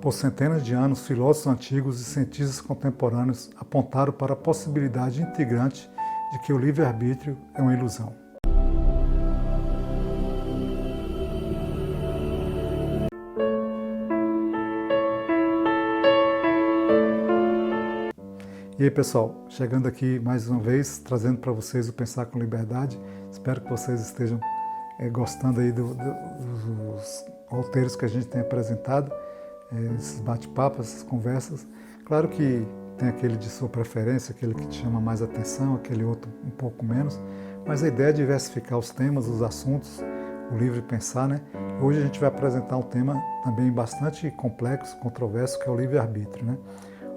Por centenas de anos, filósofos antigos e cientistas contemporâneos apontaram para a possibilidade integrante de que o livre-arbítrio é uma ilusão. E aí, pessoal, chegando aqui mais uma vez, trazendo para vocês o Pensar com Liberdade. Espero que vocês estejam gostando aí dos roteiros que a gente tem apresentado, esses bate-papos, essas conversas. Claro que tem aquele de sua preferência, aquele que te chama mais atenção, aquele outro um pouco menos, mas a ideia é diversificar os temas, os assuntos, o livre pensar, né? Hoje a gente vai apresentar um tema também bastante complexo, controverso, que é o livre-arbítrio, né?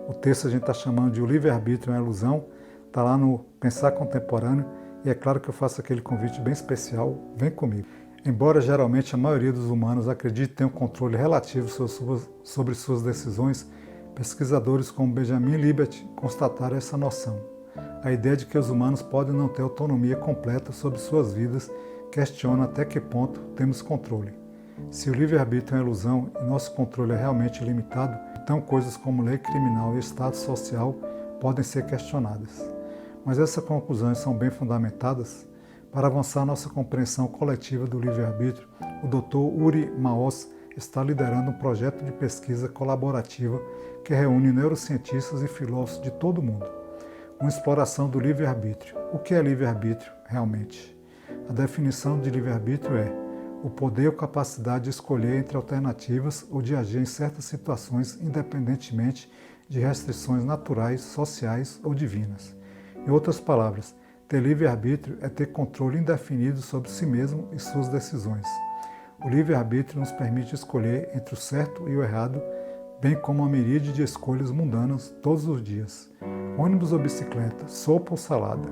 O texto a gente está chamando de O Livre-Arbítrio é uma Ilusão, está lá no Pensar Contemporâneo, e é claro que eu faço aquele convite bem especial, vem comigo. Embora geralmente a maioria dos humanos acredite ter um controle relativo sobre suas decisões, pesquisadores como Benjamin Libet constataram essa noção. A ideia de que os humanos podem não ter autonomia completa sobre suas vidas questiona até que ponto temos controle. Se o livre-arbítrio é uma ilusão e nosso controle é realmente limitado, então coisas como lei criminal e estado social podem ser questionadas. Mas essas conclusões são bem fundamentadas. Para avançar nossa compreensão coletiva do livre-arbítrio, o Dr. Uri Maoz está liderando um projeto de pesquisa colaborativa que reúne neurocientistas e filósofos de todo o mundo. Uma exploração do livre-arbítrio. O que é livre-arbítrio realmente? A definição de livre-arbítrio é o poder ou capacidade de escolher entre alternativas ou de agir em certas situações independentemente de restrições naturais, sociais ou divinas. Em outras palavras, ter livre-arbítrio é ter controle indefinido sobre si mesmo e suas decisões. O livre-arbítrio nos permite escolher entre o certo e o errado, bem como uma miríade de escolhas mundanas todos os dias. Ônibus ou bicicleta, sopa ou salada.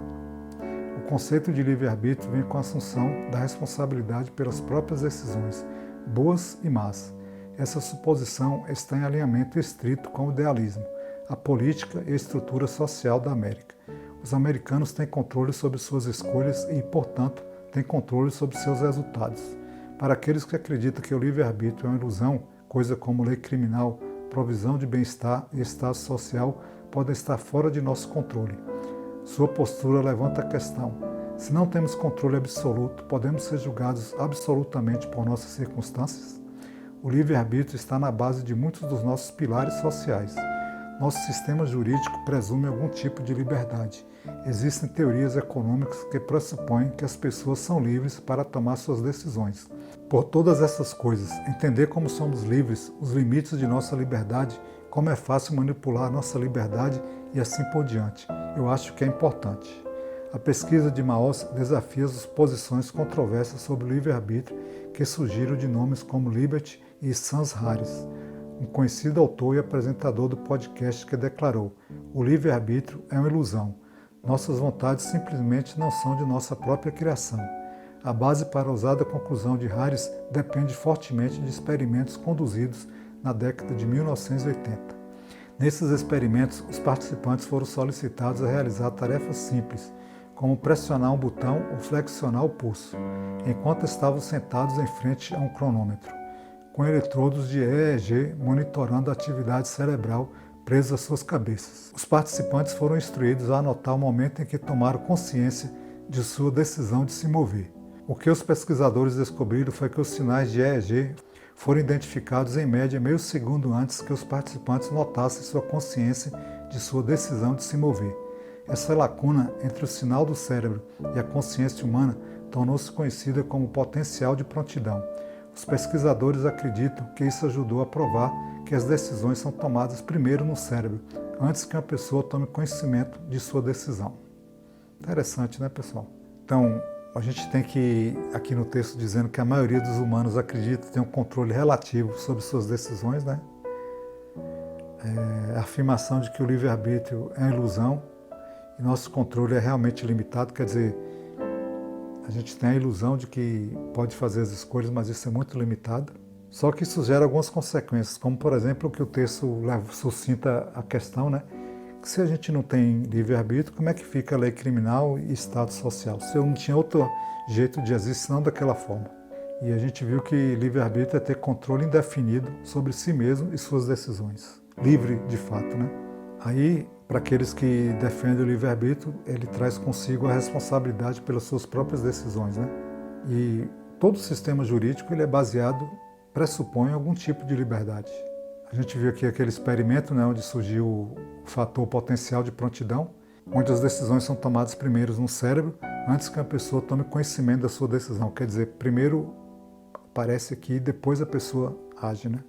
O conceito de livre-arbítrio vem com a assunção da responsabilidade pelas próprias decisões, boas e más. Essa suposição está em alinhamento estrito com o idealismo, a política e a estrutura social da América. Os americanos têm controle sobre suas escolhas e, portanto, têm controle sobre seus resultados. Para aqueles que acreditam que o livre-arbítrio é uma ilusão, coisa como lei criminal, provisão de bem-estar e estado social podem estar fora de nosso controle. Sua postura levanta a questão: se não temos controle absoluto, podemos ser julgados absolutamente por nossas circunstâncias? O livre-arbítrio está na base de muitos dos nossos pilares sociais. Nosso sistema jurídico presume algum tipo de liberdade. Existem teorias econômicas que pressupõem que as pessoas são livres para tomar suas decisões. Por todas essas coisas, entender como somos livres, os limites de nossa liberdade, como é fácil manipular nossa liberdade e assim por diante, eu acho que é importante. A pesquisa de Maoz desafia as posições controversas sobre o livre-arbítrio que surgiram de nomes como Libet e Sans Harris, um conhecido autor e apresentador do podcast que declarou: o livre-arbítrio é uma ilusão. Nossas vontades simplesmente não são de nossa própria criação. A base para a ousada conclusão de Harris depende fortemente de experimentos conduzidos na década de 1980. Nesses experimentos, os participantes foram solicitados a realizar tarefas simples, como pressionar um botão ou flexionar o pulso, enquanto estavam sentados em frente a um cronômetro, com eletrodos de EEG monitorando a atividade cerebral presos às suas cabeças. Os participantes foram instruídos a anotar o momento em que tomaram consciência de sua decisão de se mover. O que os pesquisadores descobriram foi que os sinais de EEG foram identificados em média meio segundo antes que os participantes notassem sua consciência de sua decisão de se mover. Essa lacuna entre o sinal do cérebro e a consciência humana tornou-se conhecida como potencial de prontidão. Os pesquisadores acreditam que isso ajudou a provar que as decisões são tomadas primeiro no cérebro, antes que uma pessoa tome conhecimento de sua decisão. Interessante, né, pessoal? Então, a gente tem que, aqui no texto, dizendo que a maioria dos humanos acredita ter um controle relativo sobre suas decisões, né? A afirmação de que o livre-arbítrio é uma ilusão e nosso controle é realmente limitado, quer dizer, a gente tem a ilusão de que pode fazer as escolhas, mas isso é muito limitado. Só que isso gera algumas consequências, como, por exemplo, que o texto suscita a questão, né? Que se a gente não tem livre-arbítrio, como é que fica a lei criminal e Estado social? Se eu não tinha outro jeito de agir, senão daquela forma. E a gente viu que livre-arbítrio é ter controle indefinido sobre si mesmo e suas decisões. Livre de fato, né? Aí, para aqueles que defendem o livre-arbítrio, ele traz consigo a responsabilidade pelas suas próprias decisões, né? E todo o sistema jurídico ele é baseado, pressupõe algum tipo de liberdade. A gente viu aqui aquele experimento, né, onde surgiu o fator potencial de prontidão, onde as decisões são tomadas primeiro no cérebro, antes que a pessoa tome conhecimento da sua decisão. Quer dizer, primeiro aparece aqui e depois a pessoa age, né?